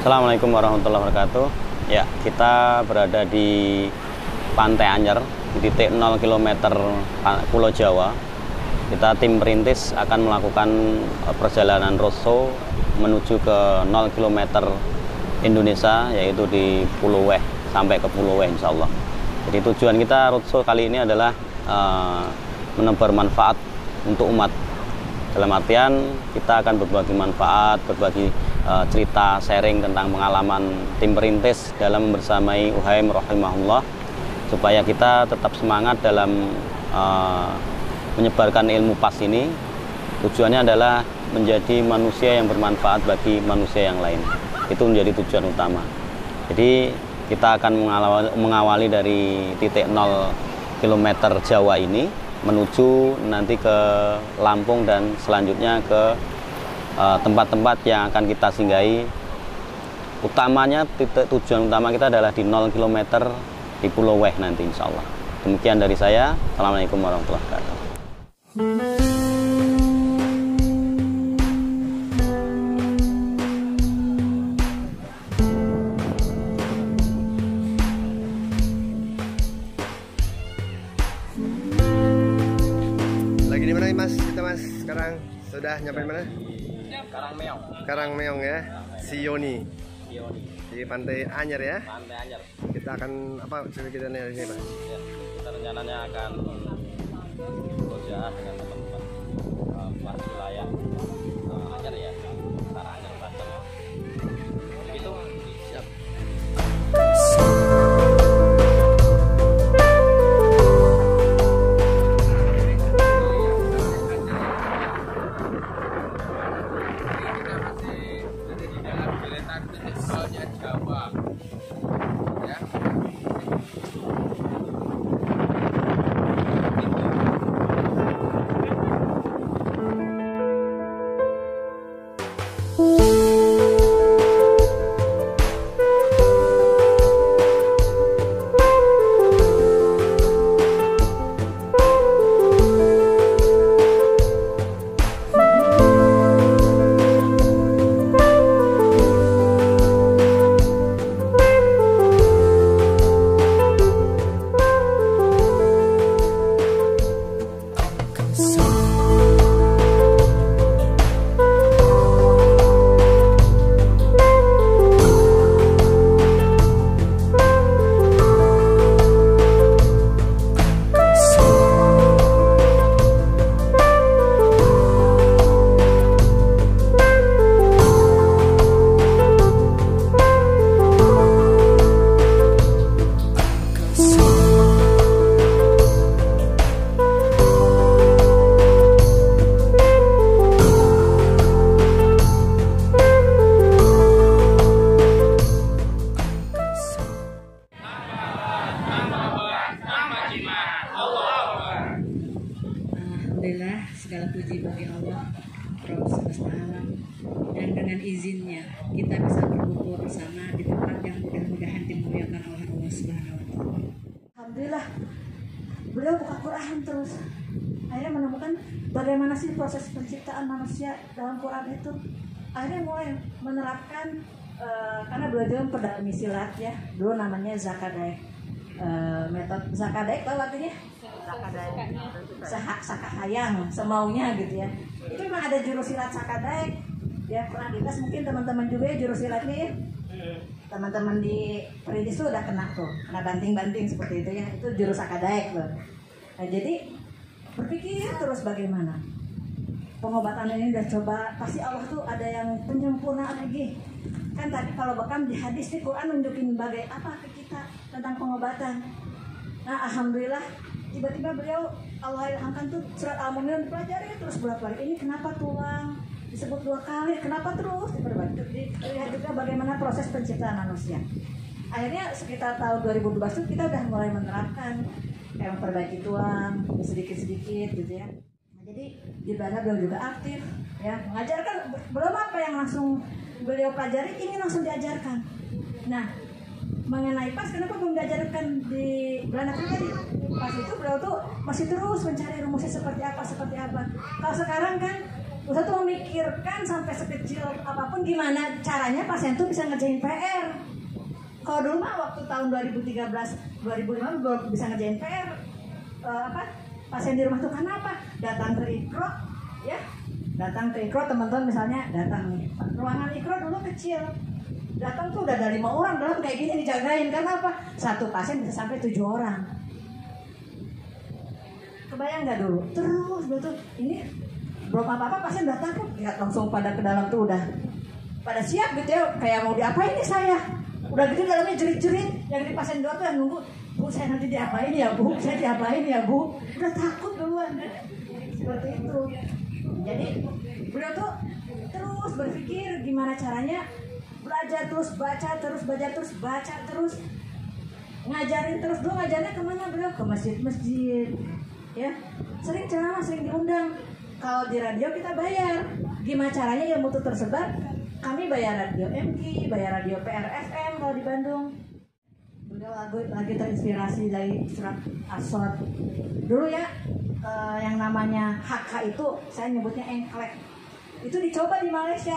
Assalamualaikum warahmatullahi wabarakatuh. Ya, kita berada di Pantai Anyer, di titik 0 km Pulau Jawa. Kita tim perintis akan melakukan perjalanan roadshow menuju ke 0 km Indonesia, yaitu di Pulau Weh sampai ke Pulau Weh insya Allah. Jadi tujuan kita roadshow kali ini adalah menebar manfaat untuk umat. Dalam artian kita akan berbagi manfaat, berbagi cerita, sharing tentang pengalaman tim perintis dalam membersamai UHM rahimahullah, supaya kita tetap semangat dalam menyebarkan ilmu PAS ini. Tujuannya adalah menjadi manusia yang bermanfaat bagi manusia yang lain. Itu menjadi tujuan utama. Jadi kita akan mengawali dari titik 0 km Jawa ini menuju nanti ke Lampung dan selanjutnya ke tempat-tempat yang akan kita singgahi. Utamanya tujuan utama kita adalah di 0 km di Pulau Weh nanti insya Allah. Demikian dari saya. Assalamualaikum warahmatullahi wabarakatuh. Lagi di mana nih Mas? Kita Mas sekarang sudah nyampe mana? Karangmeong. Karangmeong ya, Sioni. Di Pantai Anyer ya. Pantai Anyer. Kita akan apa kita nih di sini Pak? Ya, kita rencananya akan bekerja dengan teman-teman luar wilayah Anyer ya, antara Anyer Banten. Begitu. Siap. Jawa ya. Alhamdulillah, segala puji bagi Allah Rabb semesta alam, dan dengan izinnya kita bisa berkumpul bersama di tempat yang mudah-mudahan dimuliakan oleh Allah Subhanahu wa Ta'ala. Alhamdulillah, beliau buka Quran terus. Akhirnya menemukan bagaimana sih proses penciptaan manusia dalam Quran itu. Akhirnya mulai menerapkan karena beliau juga memperdalami silat ya. Dulu namanya Zakadaek. Metode Zakadaek tahu artinya? Sakahayang semaunya gitu ya. Itu memang ada jurus silat Sakadaek ya, pernah dites mungkin teman-teman juga ya jurus silatnya ya. Teman-teman di perintis tuh udah kena banting-banting seperti itu ya, itu jurus Sakadaek loh. Nah jadi berpikir terus bagaimana pengobatan ini, udah coba, pasti Allah tuh ada yang penyempurnaan lagi kan. Tadi kalau bekam di hadis di Quran nunjukin bagai apa ke kita tentang pengobatan. Nah alhamdulillah tiba-tiba beliau Allah ilhamkan tuh surat Al-Mu'minun dipelajari terus bolak-balik. Ini kenapa tulang disebut 2 kali, kenapa terus diperbaiki. Lihat juga bagaimana proses penciptaan manusia. Akhirnya sekitar tahun 2012 tuh kita udah mulai menerapkan kayak memperbaiki tulang sedikit-sedikit gitu ya. Nah, jadi di belakang beliau juga aktif ya, mengajarkan. Belum apa yang langsung beliau pelajari, ini langsung diajarkan. Nah mengenai PAS, kenapa belum diajarkan di Belanda tadi? PAS itu beliau tuh masih terus mencari rumusnya seperti apa. Kalau sekarang kan Ustaz tuh memikirkan sampai sekecil apapun gimana caranya pasien tuh bisa ngerjain PR. Kalau dulu mah waktu tahun 2013, 2005 belum bisa ngerjain PR. Pasien di rumah tuh kan apa? Datang ke Ikro, ya. Datang ke Ikro, teman-teman misalnya datang nih. Ruangan Ikro dulu kecil. Datang tuh udah ada 5 orang dalam kayak gini dijagain. Karena apa? Satu pasien bisa sampai 7 orang. Kebayang nggak dulu? Terus betul ini belum apa-apa pasien datang tuh lihat langsung pada ke dalam tuh udah pada siap gitu ya, kayak mau diapain nih saya. Udah gitu dalamnya jerit-jerit, yang di pasien dua tuh yang nunggu, Bu saya nanti diapain ya Bu, saya diapain ya Bu. Udah takut duluan. Seperti itu. Jadi beliau tuh terus berpikir gimana caranya belajar terus, baca terus, belajar terus, baca terus, ngajarin terus. Dulu ngajarnya kemana beliau? Ke masjid-masjid, ya. Sering ceramah, sering diundang. Kalau di radio kita bayar. Gimana caranya ilmu itu tersebar? Kami bayar radio MG, bayar radio PRFM kalau di Bandung. Beliau lagi terinspirasi dari surat As-Sod. Dulu ya, yang namanya HK itu saya nyebutnya engklek. Itu dicoba di Malaysia.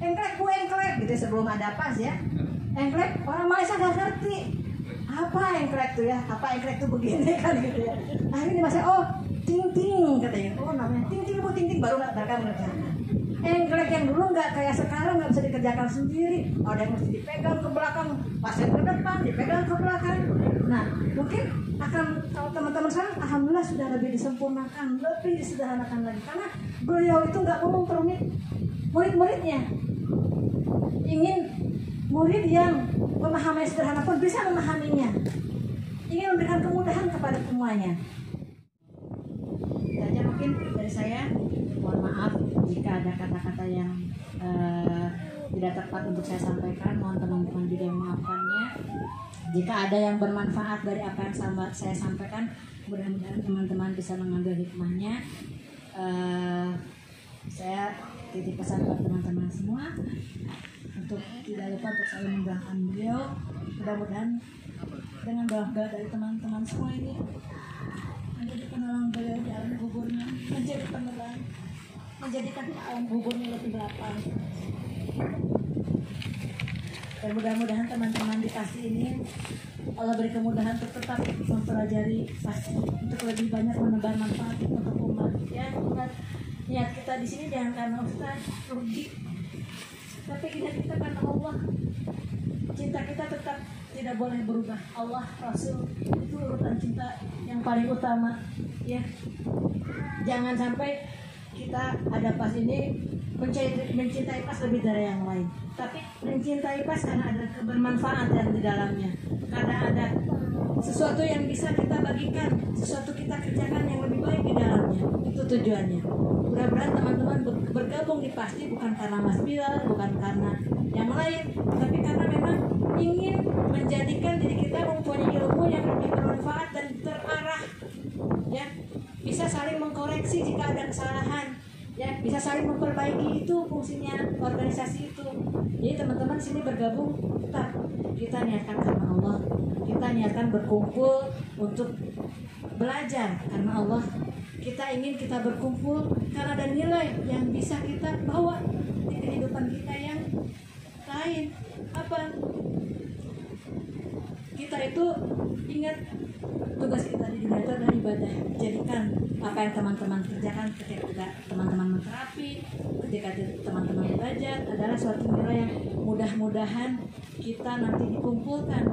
Engklek Bu, engklek gitu sebelum ada PAS ya. Engklek orang Malaysia nggak ngerti apa engklek tuh ya, apa engklek tuh begini kan gitu ya. Akhirnya di Malaysia, oh ting ting katanya, oh namanya ting ting Bu, ting ting baru mereka mengerjakan. Engklek yang dulu nggak kayak sekarang, nggak bisa dikerjakan sendiri. Ada yang mesti dipegang ke belakang, pasien ke depan, dipegang ke belakang. Nah, mungkin akan kalau teman-teman sekarang, alhamdulillah sudah lebih disempurnakan, lebih disederhanakan lagi. Karena beliau itu nggak mau memperumit murid-muridnya. Ingin murid yang pemahaman sederhana pun bisa memahaminya. Ingin memberikan kemudahan kepada semuanya. Itu aja mungkin dari saya. Mohon maaf jika ada kata-kata yang tidak tepat untuk saya sampaikan. Mohon teman-teman juga memaafkannya. Jika ada yang bermanfaat dari apa yang saya sampaikan, mudah-mudahan teman-teman bisa mengambil hikmahnya. Saya titip pesan buat teman-teman semua untuk tidak lupa untuk selalu mendoakan beliau. Mudah-mudahan dengan doa dari teman-teman semua ini menjadi penolong beliau di alam kuburnya, menjadi penerang, menjadikan alam kuburnya lebih lapang. Dan mudah-mudahan teman-teman di pasti ini Allah beri kemudahan untuk tetap mempelajari pasti, untuk lebih banyak menebar manfaat untuk umat. Ya, ingat niat kita di sini jangan karena Ustaz rugi, tapi kita karena Allah. Cinta kita tetap tidak boleh berubah. Allah, Rasul itu urutan cinta yang paling utama. Ya, jangan sampai kita ada pas ini mencintai pas lebih dari yang lain, tapi mencintai pas karena ada kebermanfaatan di dalamnya, karena ada sesuatu yang bisa kita bagikan, sesuatu kita kerjakan yang lebih baik di dalamnya. Itu tujuannya. Mudah-mudahan teman-teman bergabung di pasti bukan karena Mas Bilal, bukan karena yang lain, tapi karena memang ingin menjadikan diri kita mempunyai ilmu yang lebih bermanfaat dan terarah. Ya, bisa saling mengkoreksi jika ada kesalahan. Ya, bisa saling memperbaiki, itu fungsinya organisasi itu. Jadi teman-teman sini bergabung, tetap kita niatkan karena Allah, kita niatkan berkumpul untuk belajar karena Allah. Kita ingin kita berkumpul karena ada nilai yang bisa kita bawa di kehidupan kita yang lain. Apa? Kita itu ingat tugas kita di dunia itu adalah ibadah. Jadikan apa yang teman-teman kerjakan ketika teman-teman menterapi, ketika teman-teman belajar adalah suatu nilai yang mudah-mudahan kita nanti dikumpulkan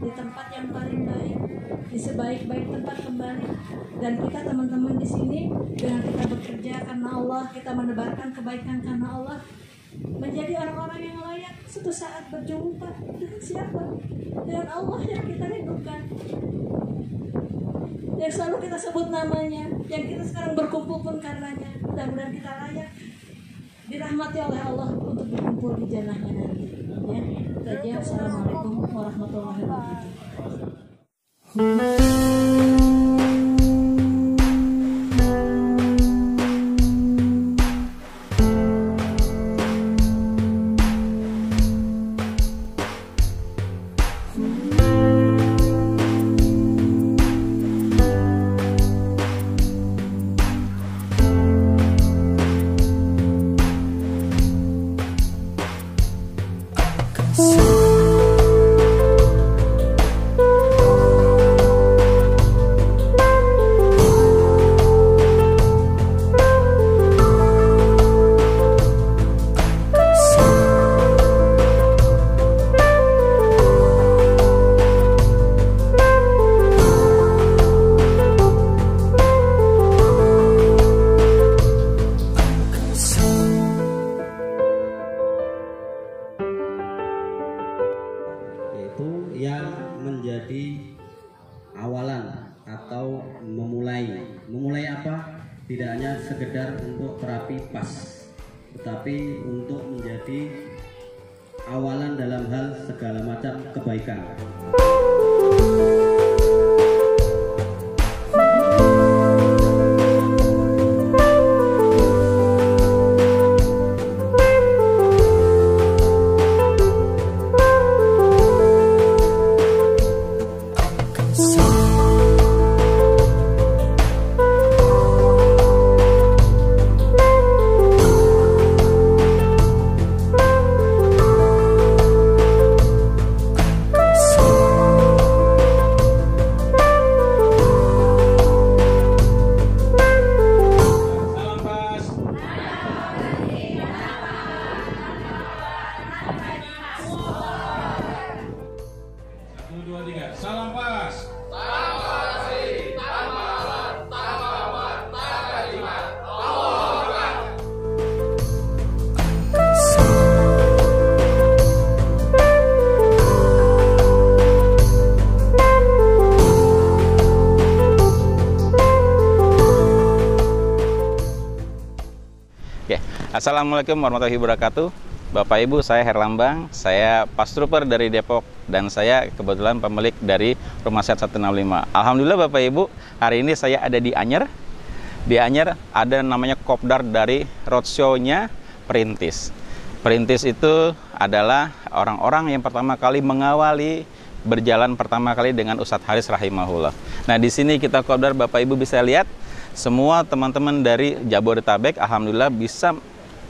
di tempat yang paling baik, di sebaik-baik tempat kembali. Dan kita teman-teman di sini dengan kita bekerja karena Allah, kita menebarkan kebaikan karena Allah, menjadi orang-orang yang layak suatu saat berjumpa dengan siapa? Dengan Allah yang kita rindukan, yang selalu kita sebut namanya, yang kita sekarang berkumpul pun karenanya. Mudah-mudahan kita layak dirahmati oleh Allah untuk berkumpul di jannahnya nanti. Ya, saja. Assalamualaikum warahmatullahi wabarakatuh. yang menjadi awalan atau memulai apa? Tidak hanya sekedar untuk terapi pas, tetapi untuk menjadi awalan dalam hal segala macam kebaikan. Salam pas. Assalamualaikum warahmatullahi wabarakatuh. Bapak Ibu, saya Herlambang, saya pas trooper dari Depok dan saya kebetulan pemilik dari Rumah Sehat 165. Alhamdulillah Bapak Ibu, hari ini saya ada di Anyer. Di Anyer ada namanya kopdar dari roadshow-nya Perintis. Perintis itu adalah orang-orang yang pertama kali mengawali berjalan pertama kali dengan Ustadz Haris rahimahullah. Nah, di sini kita kopdar, Bapak Ibu bisa lihat semua teman-teman dari Jabodetabek alhamdulillah bisa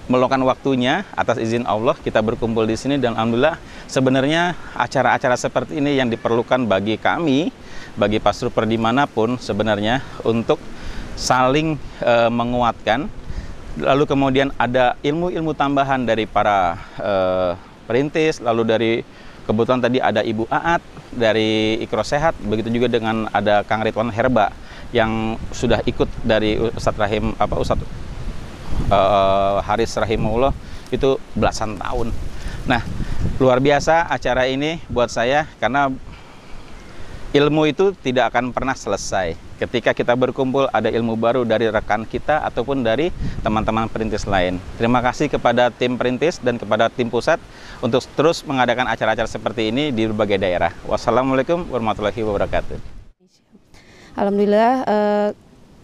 meluangkan waktunya atas izin Allah kita berkumpul di sini, dan alhamdulillah sebenarnya acara-acara seperti ini yang diperlukan bagi kami, bagi pas trooper dimanapun sebenarnya, untuk saling menguatkan. Lalu kemudian ada ilmu-ilmu tambahan dari para perintis, lalu dari kebetulan tadi ada Ibu Aat dari Ikro Sehat, begitu juga dengan ada Kang Ridwan Herba yang sudah ikut dari Ustadz Haris rahimahullah itu belasan tahun. Nah, luar biasa acara ini buat saya karena ilmu itu tidak akan pernah selesai. Ketika kita berkumpul ada ilmu baru dari rekan kita ataupun dari teman-teman perintis lain. Terima kasih kepada tim perintis dan kepada tim pusat untuk terus mengadakan acara-acara seperti ini di berbagai daerah. Wassalamualaikum warahmatullahi wabarakatuh. Alhamdulillah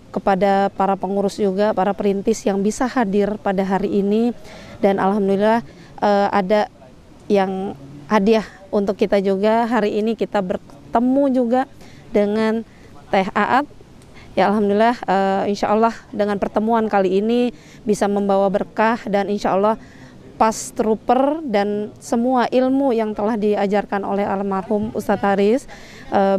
kepada para pengurus juga, para perintis yang bisa hadir pada hari ini, dan alhamdulillah ada yang hadiah untuk kita juga. Hari ini kita bertemu juga dengan Teh Aat. Ya alhamdulillah insya Allah dengan pertemuan kali ini bisa membawa berkah, dan insya Allah pas trooper dan semua ilmu yang telah diajarkan oleh almarhum Ustadz Haris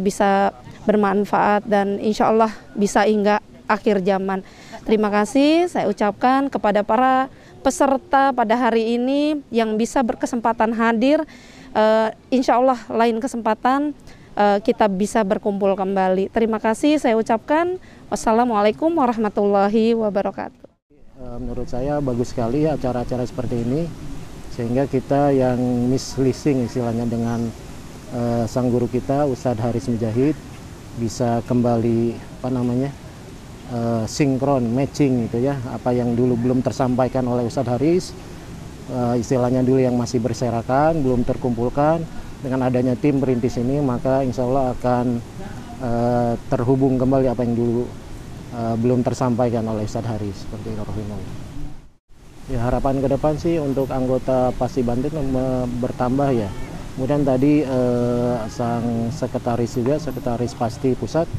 bisa bermanfaat dan insya Allah bisa hingga akhir zaman. Terima kasih saya ucapkan kepada para peserta pada hari ini yang bisa berkesempatan hadir. Insya Allah lain kesempatan kita bisa berkumpul kembali. Terima kasih saya ucapkan. Wassalamualaikum warahmatullahi wabarakatuh. Menurut saya bagus sekali acara-acara seperti ini, sehingga kita yang misleasing istilahnya dengan sang guru kita Ustadz Haris Mujahid bisa kembali sinkron, matching gitu ya, apa yang dulu belum tersampaikan oleh Ustadz Haris, istilahnya dulu yang masih berserakan, belum terkumpulkan. Dengan adanya tim perintis ini, maka insya Allah akan terhubung kembali apa yang dulu belum tersampaikan oleh Ustadz Haris, seperti itu. Ya, harapan ke depan sih untuk anggota Pasti Banten bertambah ya. Kemudian tadi sang sekretaris juga, sekretaris Pasti Pusat,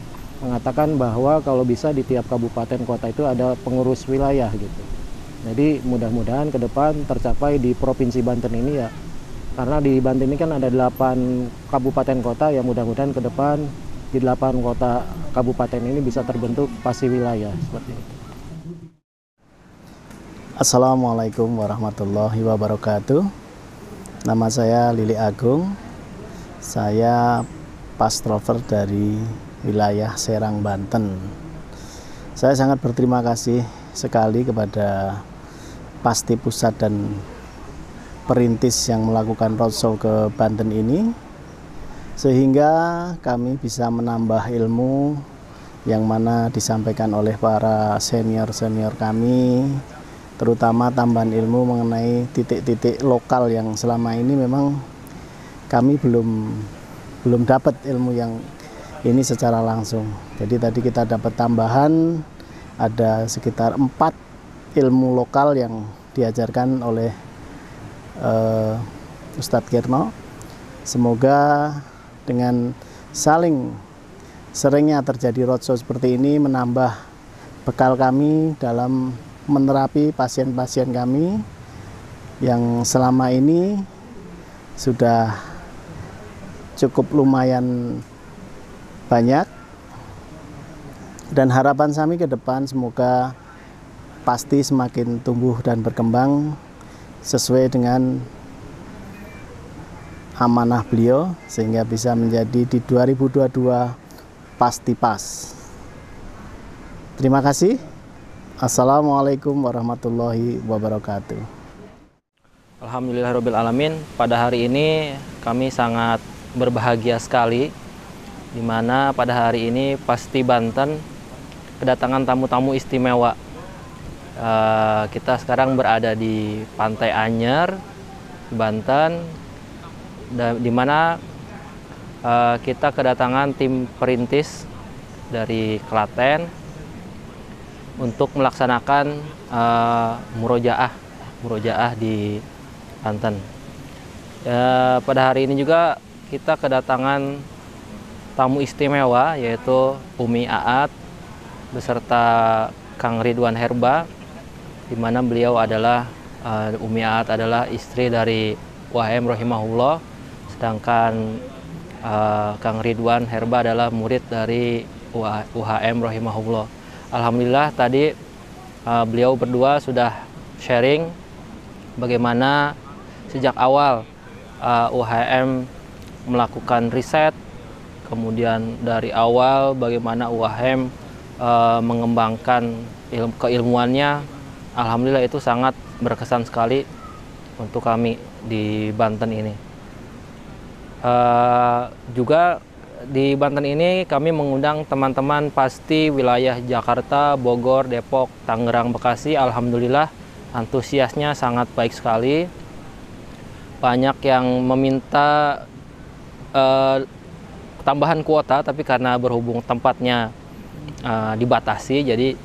mengatakan bahwa kalau bisa di tiap kabupaten kota itu ada pengurus wilayah gitu. Jadi mudah-mudahan ke depan tercapai di Provinsi Banten ini ya. Karena di Banten ini kan ada 8 kabupaten kota, ya mudah-mudahan ke depan di 8 kota kabupaten ini bisa terbentuk Pasti wilayah seperti itu. Assalamualaikum warahmatullahi wabarakatuh. Nama saya Lili Agung. Saya pas trooper dari wilayah Serang, Banten. Saya sangat berterima kasih sekali kepada Pasti Pusat dan Perintis yang melakukan roadshow ke Banten ini. sehingga kami bisa menambah ilmu yang mana disampaikan oleh para senior-senior kami, terutama tambahan ilmu mengenai titik-titik lokal yang selama ini memang kami belum dapat ilmu yang ini secara langsung. Jadi tadi kita dapat tambahan ada sekitar 4 ilmu lokal yang diajarkan oleh Ustadz Kirno. Semoga dengan saling seringnya terjadi roadshow seperti ini menambah bekal kami dalam menerapi pasien-pasien kami yang selama ini sudah cukup lumayan banyak, dan harapan kami ke depan semoga pasti semakin tumbuh dan berkembang sesuai dengan amanah beliau sehingga bisa menjadi di 2022 pasti pas. Terima kasih. Assalamualaikum warahmatullahi wabarakatuh. Alhamdulillahirrabbilalamin. Pada hari ini kami sangat berbahagia sekali, di mana pada hari ini Pasti Banten kedatangan tamu-tamu istimewa. Kita sekarang berada di Pantai Anyer, Banten, di mana kita kedatangan tim perintis dari Klaten untuk melaksanakan murojaah di Banten. Pada hari ini juga kita kedatangan tamu istimewa, yaitu Umi Aat beserta Kang Ridwan Herba, di mana beliau adalah Umi Aat adalah istri dari UHM rahimahullah, sedangkan Kang Ridwan Herba adalah murid dari UHM rahimahullah. Alhamdulillah tadi beliau berdua sudah sharing bagaimana sejak awal UHM melakukan riset, kemudian dari awal bagaimana UHM mengembangkan keilmuannya. Alhamdulillah itu sangat berkesan sekali untuk kami di Banten ini. Juga di Banten ini kami mengundang teman-teman Pasti wilayah Jakarta, Bogor, Depok, Tangerang, Bekasi. Alhamdulillah antusiasnya sangat baik sekali. Banyak yang meminta tambahan kuota, tapi karena berhubung tempatnya dibatasi, jadi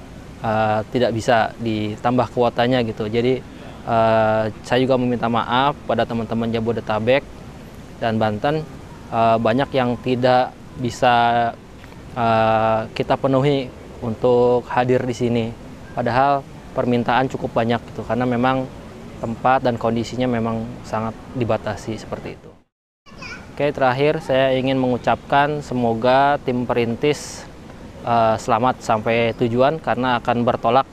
tidak bisa ditambah kuotanya gitu. Jadi saya juga meminta maaf pada teman-teman Jabodetabek dan Banten, banyak yang tidak bisa kita penuhi untuk hadir di sini. Padahal permintaan cukup banyak gitu, karena memang tempat dan kondisinya memang sangat dibatasi seperti itu. Oke, terakhir saya ingin mengucapkan semoga tim perintis selamat sampai tujuan, karena akan bertolak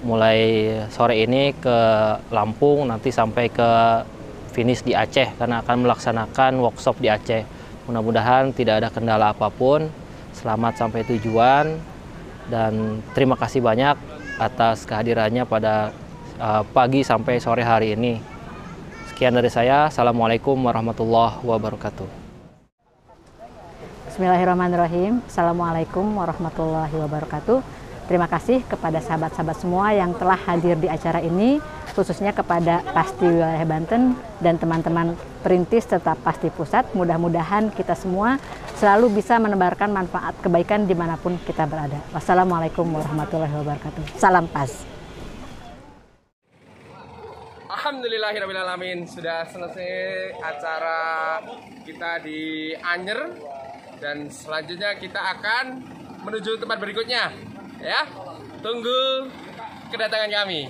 mulai sore ini ke Lampung, nanti sampai ke finish di Aceh, karena akan melaksanakan workshop di Aceh. Mudah-mudahan tidak ada kendala apapun. Selamat sampai tujuan, dan terima kasih banyak atas kehadirannya pada pagi sampai sore hari ini. Sekian dari saya. Assalamualaikum warahmatullahi wabarakatuh. Bismillahirrahmanirrahim. Assalamualaikum warahmatullahi wabarakatuh. Terima kasih kepada sahabat-sahabat semua yang telah hadir di acara ini, khususnya kepada Pasti Wilayah Banten dan teman-teman perintis serta Pasti Pusat. Mudah-mudahan kita semua selalu bisa menebarkan manfaat kebaikan dimanapun kita berada. Wassalamualaikum warahmatullahi wabarakatuh. Salam Pas. Alhamdulillahirrahmanirrahim. Sudah selesai acara kita di Anyer, dan selanjutnya kita akan menuju tempat berikutnya. Ya, tunggu kedatangan kami.